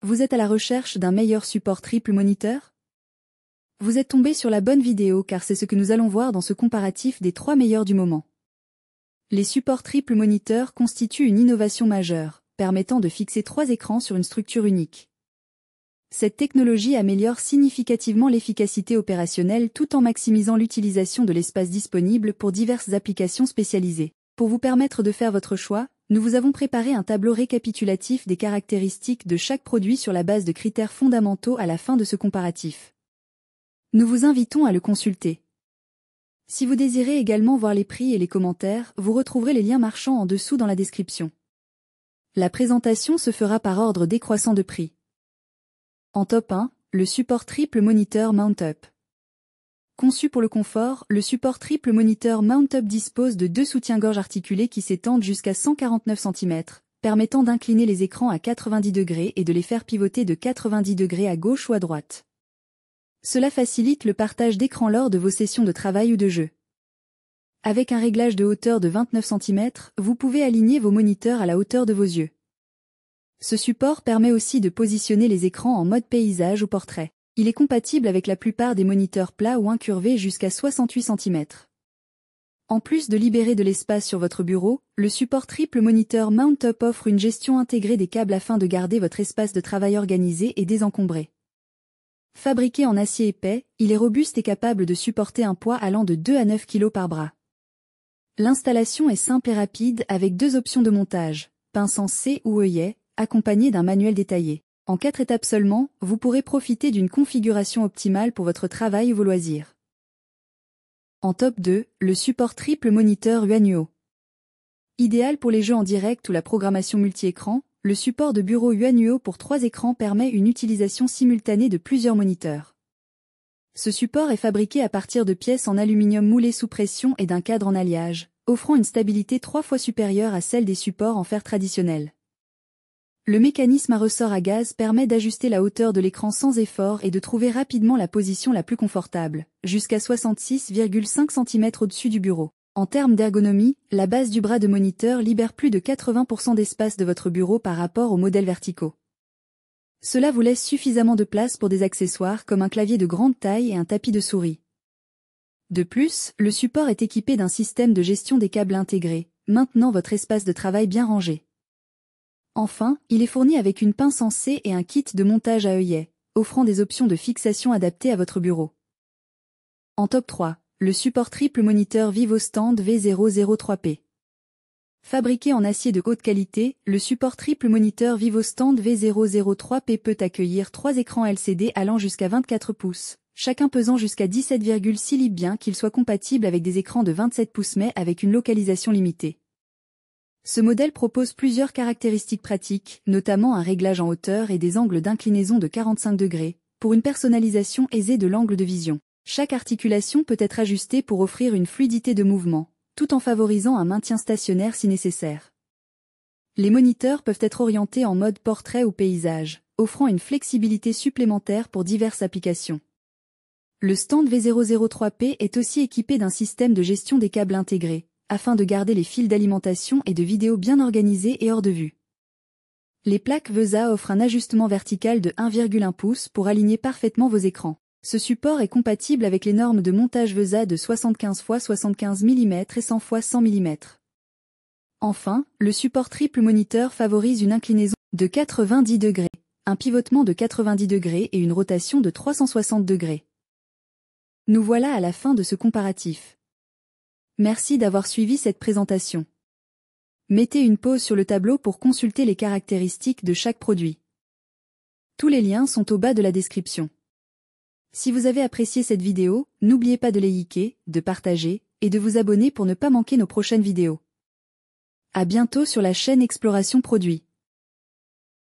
Vous êtes à la recherche d'un meilleur support triple moniteur? Vous êtes tombé sur la bonne vidéo car c'est ce que nous allons voir dans ce comparatif des 3 meilleurs du moment. Les supports triple moniteur constituent une innovation majeure, permettant de fixer 3 écrans sur une structure unique. Cette technologie améliore significativement l'efficacité opérationnelle tout en maximisant l'utilisation de l'espace disponible pour diverses applications spécialisées. Pour vous permettre de faire votre choix, nous vous avons préparé un tableau récapitulatif des caractéristiques de chaque produit sur la base de critères fondamentaux à la fin de ce comparatif. Nous vous invitons à le consulter. Si vous désirez également voir les prix et les commentaires, vous retrouverez les liens marchands en dessous dans la description. La présentation se fera par ordre décroissant de prix. En top 1, le support triple moniteur Mount-Up. Conçu pour le confort, le support triple moniteur Mount-Up dispose de 2 soutiens-gorge articulés qui s'étendent jusqu'à 149 cm, permettant d'incliner les écrans à 90 degrés et de les faire pivoter de 90 degrés à gauche ou à droite. Cela facilite le partage d'écran lors de vos sessions de travail ou de jeu. Avec un réglage de hauteur de 29 cm, vous pouvez aligner vos moniteurs à la hauteur de vos yeux. Ce support permet aussi de positionner les écrans en mode paysage ou portrait. Il est compatible avec la plupart des moniteurs plats ou incurvés jusqu'à 68 cm. En plus de libérer de l'espace sur votre bureau, le support triple moniteur Mount-Up offre une gestion intégrée des câbles afin de garder votre espace de travail organisé et désencombré. Fabriqué en acier épais, il est robuste et capable de supporter un poids allant de 2 à 9 kg par bras. L'installation est simple et rapide avec 2 options de montage, pince en C ou œillet, accompagné d'un manuel détaillé. En 4 étapes seulement, vous pourrez profiter d'une configuration optimale pour votre travail ou vos loisirs. En top 2, le support triple moniteur Yuannuo. Idéal pour les jeux en direct ou la programmation multi-écran, le support de bureau Yuannuo pour 3 écrans permet une utilisation simultanée de plusieurs moniteurs. Ce support est fabriqué à partir de pièces en aluminium moulées sous pression et d'un cadre en alliage, offrant une stabilité 3 fois supérieure à celle des supports en fer traditionnels. Le mécanisme à ressort à gaz permet d'ajuster la hauteur de l'écran sans effort et de trouver rapidement la position la plus confortable, jusqu'à 66,5 cm au-dessus du bureau. En termes d'ergonomie, la base du bras de moniteur libère plus de 80% d'espace de votre bureau par rapport aux modèles verticaux. Cela vous laisse suffisamment de place pour des accessoires comme un clavier de grande taille et un tapis de souris. De plus, le support est équipé d'un système de gestion des câbles intégré, maintenant votre espace de travail bien rangé. Enfin, il est fourni avec une pince en C et un kit de montage à œillet, offrant des options de fixation adaptées à votre bureau. En top 3, le support triple moniteur VivoStand V003P. Fabriqué en acier de haute qualité, le support triple moniteur VivoStand V003P peut accueillir 3 écrans LCD allant jusqu'à 24 pouces, chacun pesant jusqu'à 17,6 livres bien qu'il soit compatible avec des écrans de 27 pouces mais avec une localisation limitée. Ce modèle propose plusieurs caractéristiques pratiques, notamment un réglage en hauteur et des angles d'inclinaison de 45 degrés, pour une personnalisation aisée de l'angle de vision. Chaque articulation peut être ajustée pour offrir une fluidité de mouvement, tout en favorisant un maintien stationnaire si nécessaire. Les moniteurs peuvent être orientés en mode portrait ou paysage, offrant une flexibilité supplémentaire pour diverses applications. Le stand V003P est aussi équipé d'un système de gestion des câbles intégrés, afin de garder les fils d'alimentation et de vidéo bien organisés et hors de vue. Les plaques VESA offrent un ajustement vertical de 1,1 pouce pour aligner parfaitement vos écrans. Ce support est compatible avec les normes de montage VESA de 75 x 75 mm et 100 x 100 mm. Enfin, le support triple moniteur favorise une inclinaison de 90 degrés, un pivotement de 90 degrés et une rotation de 360 degrés. Nous voilà à la fin de ce comparatif. Merci d'avoir suivi cette présentation. Mettez une pause sur le tableau pour consulter les caractéristiques de chaque produit. Tous les liens sont au bas de la description. Si vous avez apprécié cette vidéo, n'oubliez pas de liker, de partager, et de vous abonner pour ne pas manquer nos prochaines vidéos. À bientôt sur la chaîne Exploration Produits.